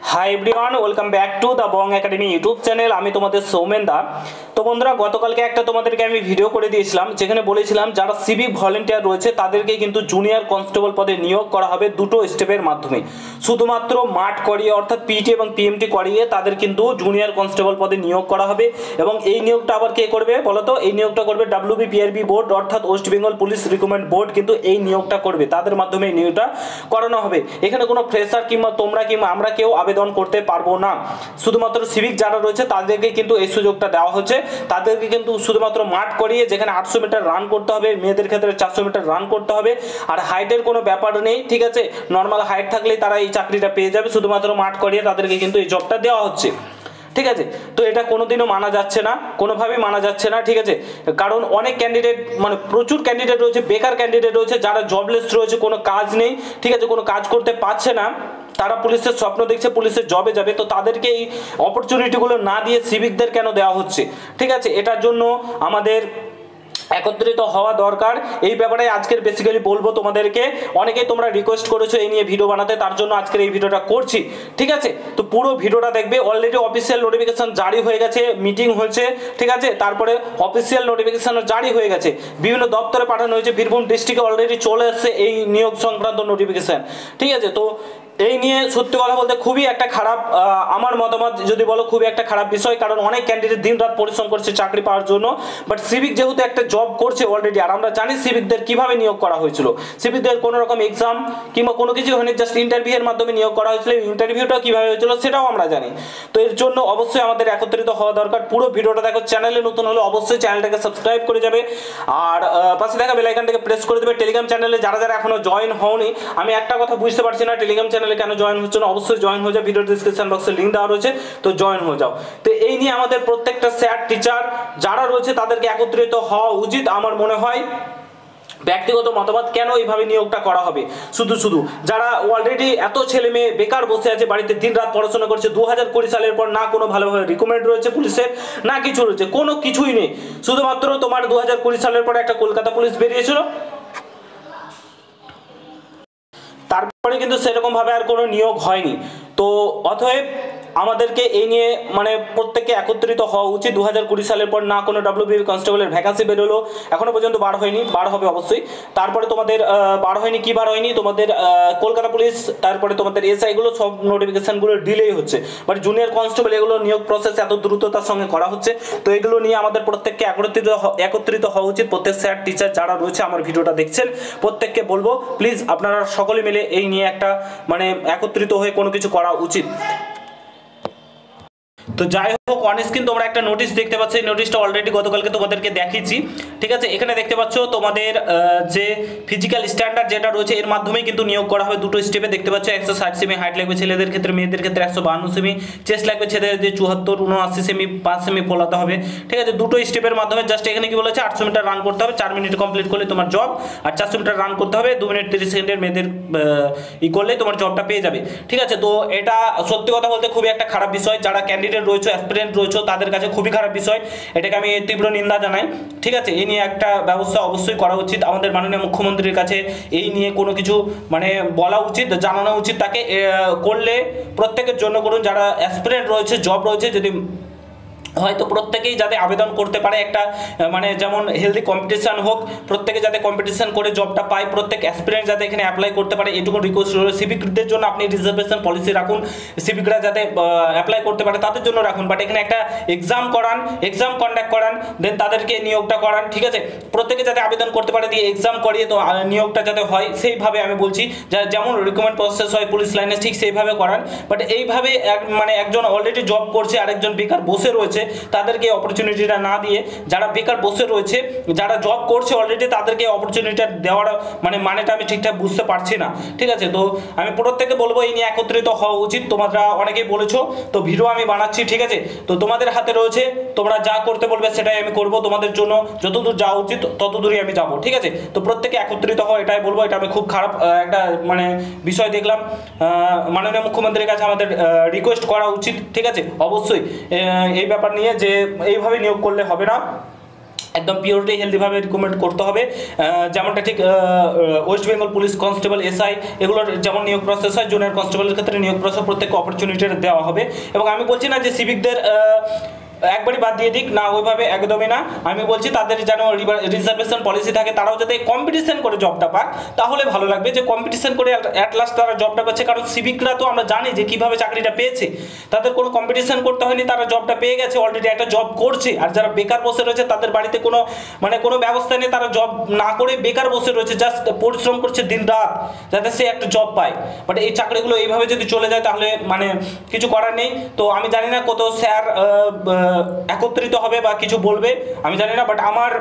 Hi everyone, welcome back to the Bong academy YouTube channel. আমি তোমাদের সৌমেন দা। তো বন্ধুরা, গতকালকে একটা তোমাদেরকে আমি ভিডিও করে দিয়েছিলাম, যেখানে বলেছিলাম যারা সিভিক ভলেন্টিয়ার রয়েছে তাদেরকে কিন্তু জুনিয়র কনস্টেবল পদে নিয়োগ করা হবে দুটো স্টেপের মাধ্যমে। শুধুমাত্র মাঠ করিয়ে অর্থাৎ পিটি এবং পিএমটি করিয়ে তাদের কিন্তু জুনিয়র কনস্টেবল পদে নিয়োগ করা হবে। এবং এই নিয়োগটা আবার কে করবে বলো তো? এই নিয়োগটা করবে WBPRB বোর্ড অর্থাৎ West Bengal police recruitment board কিন্তু এই নিয়োগটা করবে, তাদের মাধ্যমে এই নিয়োগটা করানো হবে। এখানে কোনো ফ্রেশার কিংবা তোমরা কিংবা আমরা কেউ আবেদন করতে পারবো না। শুধুমাত্র সিভিক যারা রয়েছে তাদেরকে কিন্তু এই সুযোগটা দেওয়া হচ্ছে। তাদেরকে কিন্তু শুধুমাত্র মাঠ করিয়ে, যেখানে 800 মিটার রান করতে হবে, মেয়েদের ক্ষেত্রে 400 মিটার রান করতে হবে। আর হাইটের কোনো ব্যাপার নেই, ঠিক আছে? নর্মাল হাইট থাকলেই তারা এই চাকরিটা পেয়ে যাবে। শুধুমাত্র মাঠ করিয়ে তাদেরকে কিন্তু এই জবটা দেওয়া হচ্ছে, ঠিক আছে? তো এটা কোনোদিনও মানা যাচ্ছে না, কোনোভাবেই মানা যাচ্ছে না, ঠিক আছে? কারণ অনেক ক্যান্ডিডেট, মানে প্রচুর ক্যান্ডিডেট রয়েছে, বেকার ক্যান্ডিডেট রয়েছে, যারা জবলেস রয়েছে, কোনো কাজ নেই, ঠিক আছে? কোনো কাজ করতে পারছে না, তারা পুলিশের স্বপ্ন দেখছে, পুলিশের জবে যাবে। তো তাদেরকে এই অপরচুনিটিগুলো না দিয়ে সিভিকদের কেন দেওয়া হচ্ছে, ঠিক আছে? এটার জন্য আমাদের একত্রিত হওয়া দরকার। এই ব্যাপারে আজকের বেসিক্যালি বলবো তোমাদেরকে। অনেকেই তোমরা রিকোয়েস্ট করেছো এই নিয়ে ভিডিও বানাতে, তার জন্য আজকের এই ভিডিওটা করছি, ঠিক আছে? তো পুরো ভিডিওটা দেখবে। অলরেডি অফিসিয়াল নোটিফিকেশন জারি হয়ে গেছে, মিটিং হয়েছে, ঠিক আছে? তারপরে অফিসিয়াল নোটিফিকেশনও জারি হয়ে গেছে, বিভিন্ন দপ্তরে পাঠানো হয়েছে। বীরভূম ডিস্ট্রিক্টে অলরেডি চলে এসছে এই নিয়োগ সংক্রান্ত নোটিফিকেশন, ঠিক আছে? তো এই নিয়ে সত্যি কথা বলতে খুবই একটা খারাপ, আমার মতামত যদি বলো, খুবই একটা খারাপ বিষয়। কারণ অনেক ক্যান্ডিডেট দিন রাত পরিশ্রম করছে চাকরি পাওয়ার জন্য, বাট সিভিক যেহেতু একটা জব করছে অলরেডি, আর আমরা জানি সিভিকদের কিভাবে নিয়োগ করা হয়েছিল। সিভিকদের কোনো রকম এক্সাম কিংবা কোনো কিছু হয়নি, জাস্ট ইন্টারভিউয়ের মাধ্যমে নিয়োগ করা হয়েছিল। ইন্টারভিউটা কিভাবে হয়েছিল সেটাও আমরা জানি। তো এর জন্য অবশ্যই আমাদের একত্রিত হওয়া দরকার। পুরো ভিডিওটা দেখো। চ্যানেলে নতুন হলে অবশ্যই চ্যানেলটাকে সাবস্ক্রাইব করে যাবে, আর পাশে থাকা বেল আইকনটাকে প্রেস করে দেবে। টেলিগ্রাম চ্যানেলে যারা যারা এখনো জয়েন হওনি, আমি একটা কথা বুঝতে পারছি না, টেলিগ্রাম চ্যানেলে কেন জয়েন হচ্ছে না? অবশ্যই জয়েন হয়ে যাও, ভিডিও ডিসক্রিপশন বক্সে লিঙ্ক দেওয়া রয়েছে, তো জয়েন হয়ে যাও। তো এই নিয়ে আমাদের প্রত্যেকটা স্যার টিচার যারা রয়েছে তাদেরকে একত্রিত হওয়া উচিত আমার মনে হয়। ব্যক্তিগত মতামত, কেন এইভাবে নিয়োগটা করা হবে? শুধু শুধু যারা অলরেডি এত ছেলে মেয়ে বেকার বসে আছে বাড়িতে, দিন রাত পড়াশোনা করছে, 2020 সালের পর না কোনো ভালোভাবে রিকমেন্ড রয়েছে পুলিশের, না কিছু রয়েছে, কোনো কিছুই নেই। শুধুমাত্র তোমার 2020 সালের পরে একটা কলকাতা পুলিশ বেরিয়েছিল, তারপরে কিন্তু সেরকম ভাবে আর কোনো নিয়োগ হয়নি। তো অতএব আমাদেরকে এই নিয়ে মানে প্রত্যেককে একত্রিত হওয়া উচিত। 2020 সালের পর না কোনো WBP কনস্টেবলের ভ্যাকান্সি বেরোলো, এখনো পর্যন্ত বার হয়নি, বার হবে অবশ্যই। তারপরে তোমাদের বার হয়নি, কি বার হয়নি তোমাদের কলকাতা পুলিশ, তারপরে তোমাদের এসআই, এগুলো সব নোটিফিকেশনগুলো ডিলেই হচ্ছে। বাট জুনিয়র কনস্টেবল এগুলো নিয়োগ প্রসেস এত দ্রুততার সঙ্গে করা হচ্ছে। তো এগুলো নিয়ে আমাদের প্রত্যেককে একত্রিত হওয়া উচিত। প্রত্যেক স্যার টিচার যারা রয়েছে আমার ভিডিওটা দেখছেন, প্রত্যেককে বলবো প্লিজ আপনারা সকলে মিলে এই নিয়ে একটা মানে একত্রিত হয়ে কোনো কিছু করা উচিত। তো যাই হোক, অন স্ক্রিন তোমরা একটা নোটিশ দেখতে পাচ্ছ। এই নোটিশটা অলরেডি গতকালকে তোমাদেরকে দেখিয়েছি, ঠিক আছে? এখানে দেখতে পাচ্ছ তোমাদের যে ফিজিক্যাল স্ট্যান্ডার্ড যেটা রয়েছে এর মাধ্যমেই কিন্তু নিয়োগ করা হবে দুটো স্টেপে। দেখতে পাচ্ছ 160 সেমি হাইট লাগবে ছেলেদের ক্ষেত্রে, মেয়েদের ক্ষেত্রে 152 সেমি চেস্ট লাগবে। ছেলেদের 74 79 সেমি 5 সেমি ফোলাতে হবে, ঠিক আছে? দুটো স্টেপের মাধ্যমে। জাস্ট এখানে কি বলেছে, 800 মিটার রান করতে হবে, 4 মিনিট কমপ্লিট করলে তোমার জব। আর 400 মিটার রান করতে হবে 2 মিনিট 30 সেকেন্ডের, মেয়েদের করলে তোমার জবটা পেয়ে যাবে, ঠিক আছে? তো এটা সত্যি কথা বলতে খুবই একটা খারাপ বিষয়। যারা ক্যান্ডিডেট রয়েছে, অ্যাসপিরেন্ট রয়েছে, তাদের কাছে খুবই খারাপ বিষয়। এটাকে আমি তীব্র নিন্দা জানাই, ঠিক আছে? এই নিয়ে একটা ব্যবস্থা অবশ্যই করা উচিত। আমাদের মাননীয় মুখ্যমন্ত্রীর কাছে এই নিয়ে কোনো কিছু মানে বলা উচিত, জানানো উচিত তাকে। করলে প্রত্যেকের জন্য করুন, যারা অ্যাসপিরেন্ট রয়েছে, জব রয়েছে, যদি হয়তো প্রত্যেকেই যাতে আবেদন করতে পারে। একটা মানে যেমন হেলদি কম্পিটিশান হোক, প্রত্যেকে যাতে কম্পিটিশান করে জবটা পায়, প্রত্যেক অ্যাসপিরেন্ট যাতে এখানে অ্যাপ্লাই করতে পারে, এটুকু রিকোয়েস্ট রয়েছে। সিভিকদের জন্য আপনি রিজার্ভেশন পলিসি রাখুন, সিভিকরা যাতে অ্যাপ্লাই করতে পারে তাদের জন্য রাখুন। বাট এখানে একটা এক্সাম করান, এক্সাম কন্ডাক্ট করান, দেন তাদেরকে নিয়োগটা করান, ঠিক আছে? প্রত্যেকে যাতে আবেদন করতে পারে, দিয়ে এক্সাম করিয়ে তো নিয়োগটা যাতে হয় সেইভাবে আমি বলছি। যেমন রিক্রুটমেন্ট প্রসেস হয় পুলিশ লাইনে, ঠিক সেইভাবে করান। বাট এইভাবে মানে একজন অলরেডি জব করছে আর একজন বেকার বসে রয়েছে, তাদেরকে অপরচুনিটিটা না দিয়ে, যারা বেকার বসে রয়েছে, যারা জব করছে অলরেডি, তাদেরকে অপরচুনিটিটা দেওয়ার মানেটা আমি ঠিকঠাক বুঝতে পারছি না, ঠিক আছে? তো আমি প্রত্যেককে বলবো এই নিয়ে একত্রিত হওয়া উচিত। তোমরা অনেকেই বলেছো, তো ভিডিও আমি বানাচ্ছি, ঠিক আছে? তো তোমাদের হাতে রয়েছে, তোমরা যা করতে বলবে সেটাই আমি করব। তোমাদের জন্য যতদূর যাওয়া উচিত ততদূরই আমি যাব, ঠিক আছে? তো প্রত্যেকে একত্রিত হওয়া, এটাই বলবো। এটা আমি খুব খারাপ একটা মানে বিষয় দেখলাম। মাননীয় মুখ্যমন্ত্রীর কাছে আমাদের রিকোয়েস্ট করা উচিত, ঠিক আছে? অবশ্যই এই ব্যাপার নিয়ে যে এইভাবে নিয়োগ করলে হবে না। একদম পিওরলি হেলদিভাবে রিকমেন্ড করতে হবে, যেমনটা ঠিক West Bengal police constable SI এগুলোর যেমন নিয়োগ প্রসেস হয়, জুনিয়র কনস্টেবলের ক্ষেত্রে নিয়োগ প্রসেস প্রত্যেককে অপরচুনিটি দেওয়া হবে। এবং আমি বলছি না যে সিভিকদের একবারই বাদ দিয়ে দিক না, ওইভাবে একদমই না। আমি বলছি তাদের যেন রিজার্ভেশন পলিসি থাকে, তারাও যাতে কম্পিটিশন করে জবটা পাক, তাহলে ভালো লাগবে যে কম্পিটিশন করে অ্যাট লাস্ট তারা জবটা পাচ্ছে। কারণ সিভিকরা তো আমরা জানি যে কীভাবে চাকরিটা পেয়েছে, তাদের কোনো কম্পিটিশন করতে হয়নি, তারা জবটা পেয়ে গেছে, অলরেডি একটা জব করছে। আর যারা বেকার বসে রয়েছে তাদের বাড়িতে কোনো ব্যবস্থা নেই, তারা জব না করে বেকার বসে রয়েছে, জাস্ট পরিশ্রম করছে দিন রাত যাতে সে একটা জব পায়। বাট এই চাকরিগুলো এইভাবে যদি চলে যায় তাহলে কিছু করার নেই। তো আমি জানি না কত স্যার একত্রিত হবে বা কিছু বলবে, আমি জানি না, বাট আমার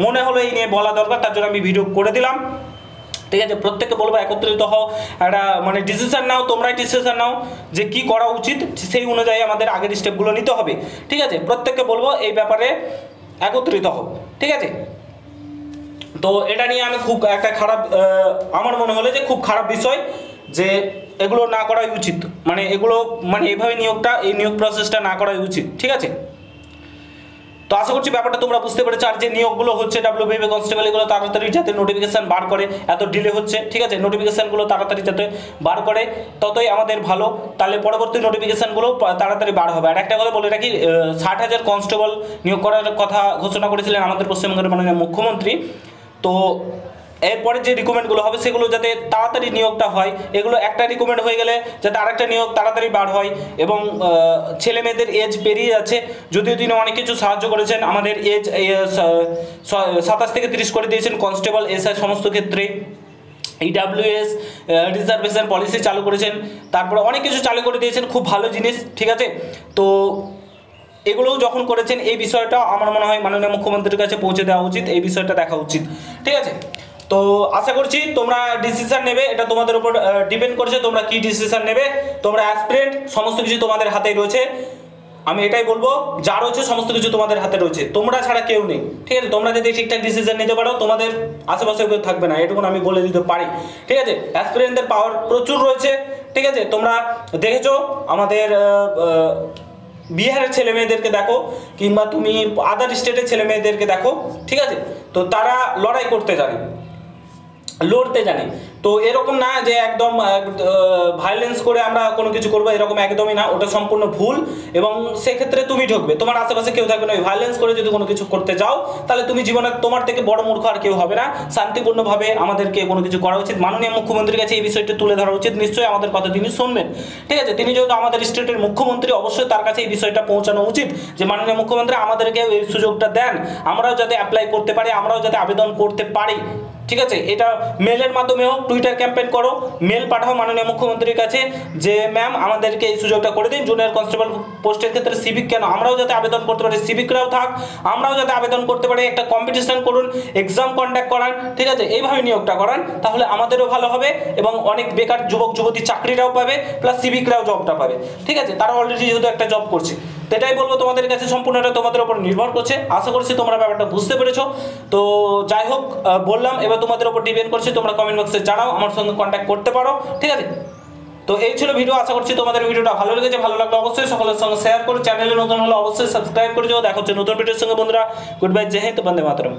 মনে হলো এই নিয়ে বলা দরকার, তার জন্য আমি ভিডিও করে দিলাম। ঠিক আছে, প্রত্যেককে বলবো একত্রিত হও, একটা ডিসিশন নাও, তোমরাই ডিসিশন নাও যে কি করা উচিত, সেই অনুযায়ী আমাদের আগের স্টেপগুলো নিতে হবে। ঠিক আছে, প্রত্যেককে বলবো এই ব্যাপারে একত্রিত হও। ঠিক আছে, তো এটা নিয়ে আমি খুব একটা খারাপ, আমার মনে হলো যে খুব খারাপ বিষয় যে এগুলো না করাই উচিত, এগুলো এইভাবে এই নিয়োগ প্রসেসটা না করাই উচিত। ঠিক আছে, তো আশা করছি ব্যাপারটা তোমরা বুঝতে পেরেছো। আর যে নিয়োগগুলো হচ্ছে ডাব্লিউবিপি কনস্টেবল, এগুলো তাড়াতাড়ি যাতে নোটিফিকেশন বার করে, এত ডিলে হচ্ছে। ঠিক আছে, নোটিফিকেশনগুলো তাড়াতাড়ি যাতে বার করে ততই আমাদের ভালো, তাহলে পরবর্তী নোটিফিকেশনগুলো তাড়াতাড়ি বার হবে। আর একটা কথা বলে রাখি, 60,000 কনস্টেবল নিয়োগ করার কথা ঘোষণা করেছিলেন আমাদের পশ্চিমবঙ্গের মাননীয় মুখ্যমন্ত্রী। তো এরপরে যে রিকমেন্ডগুলো হবে সেগুলো যাতে তাড়াতাড়ি নিয়োগটা হয়, এগুলো একটা রিকমেন্ড হয়ে গেলে যাতে আরেকটা নিয়োগ তাড়াতাড়ি বার হয়। এবং ছেলে মেয়েদের এজ পেরিয়ে যাচ্ছে, যদিও তিনি অনেক কিছু সাহায্য করেছেন, আমাদের এজ 27 থেকে 30 করে দিয়েছেন কনস্টেবল এসআই সমস্ত ক্ষেত্রে। ইডাব্লিউএস রিজার্ভেশন পলিসি চালু করেছেন, তারপরে অনেক কিছু চালু করে দিয়েছেন, খুব ভালো জিনিস। ঠিক আছে, তো এগুলোও যখন করেছেন এই বিষয়টা আমার মনে হয় মাননীয় মুখ্যমন্ত্রীর কাছে পৌঁছে দেওয়া উচিত, এই বিষয়টা দেখা উচিত। ঠিক আছে, তো আশা করছি তোমরা ডিসিশন নেবে, এটা তোমাদের উপর ডিপেন্ড করছে তোমরা কি ডিসিশন নেবে। তোমরা অ্যাসপিরেন্ট, সমস্ত কিছু তোমাদের হাতেই রয়েছে, আমি এটাই বলবো, যা রয়েছে সমস্ত কিছু তোমাদের হাতে রয়েছে, তোমরা ছাড়া কেউ নেই। ঠিক আছে, তোমরা যদি ঠিকঠাক ডিসিশন নিতে পারো তোমাদের আশেপাশে কেউ থাকবে না, এটুকুন আমি বলে দিতে পারি। ঠিক আছে, অ্যাসপিরেন্টদের পাওয়ার প্রচুর রয়েছে। ঠিক আছে, তোমরা দেখেছো আমাদের বিহারের ছেলে মেয়েদেরকে দেখো, কিংবা তুমি আদার স্টেটের ছেলে মেয়েদেরকে দেখো। ঠিক আছে, তো তারা লড়াই করতে জানে, লড়তে জানে। তো এরকম না যে একদম ভায়োলেন্স করে আমরা কোনো কিছু করবো, এরকম একদমই না, ওটা সম্পূর্ণ ভুল। এবং সেক্ষেত্রে তুমি ঠকবে, তোমার আশেপাশে কেউ থাকবে না। ভায়োলেন্স করে যদি কোনো কিছু করতে যাও তাহলে তুমি জীবনে তোমার থেকে বড় মূর্খ আর কেউ হবে না। শান্তিপূর্ণভাবে আমাদেরকে কোনো কিছু করা উচিত, মাননীয় মুখ্যমন্ত্রীর কাছে এই বিষয়টি তুলে ধরা উচিত, নিশ্চয়ই আমাদের কথা তিনি শুনবেন। ঠিক আছে, তিনি যেহেতু আমাদের স্টেটের মুখ্যমন্ত্রী, অবশ্যই তার কাছে এই বিষয়টা পৌঁছানো উচিত যে মাননীয় মুখ্যমন্ত্রী আমাদেরকে এই সুযোগটা দেন, আমরাও যাতে অ্যাপ্লাই করতে পারি, আমরাও যাতে আবেদন করতে পারি। ঠিক আছে, এটা মেলের মাধ্যমে হোক, টুইটার ক্যাম্পেইন করো, মেল পাঠাও মাননীয় মুখ্যমন্ত্রীর কাছে যে ম্যাম আমাদেরকে এই সুযোগটা করে দিন, জুনিয়র কনস্টেবল পোস্টের ক্ষেত্রে সিভিক কেন, আমরাও যাতে আবেদন করতে পারি, সিভিকরাও থাক, আমরাও যাতে আবেদন করতে পারি, একটা কম্পিটিশন করুন, এক্সাম কন্ডাক্ট করান। ঠিক আছে, এইভাবে নিয়োগটা করান, তাহলে আমাদেরও ভালো হবে এবং অনেক বেকার যুবক যুবতী চাকরিটাও পাবে, প্লাস সিভিকরাও জবটা পাবে। ঠিক আছে, তারা অলরেডি যেহেতু একটা জব করছে। তো এটাই বলবো তোমাদের কাছে, সম্পূর্ণটা তোমাদের উপর নির্ভর করছে। আশা করছি তোমরা ব্যাপারটা বুঝতে পেরেছো। তো যাই হোক, বললাম, এবার তোমাদের উপর ডিপেন্ড করছে, তোমরা কমেন্ট বক্সে জানাও, আমার সঙ্গে কন্ট্যাক্ট করতে পারো। ঠিক আছে, তো এই ছিল ভিডিও। আশা করছি তোমাদের ভিডিওটা ভালো লেগেছে, ভালো লাগলে অবশ্যই সকলের সঙ্গে শেয়ার করো, চ্যানেলে নতুন হলে অবশ্যই সাবস্ক্রাইব করে যাও। দেখা হচ্ছে নতুন ভিডিওর সঙ্গে বন্ধুরা, গুড বাই, জয় হিন্দ, বন্দে মাতরম।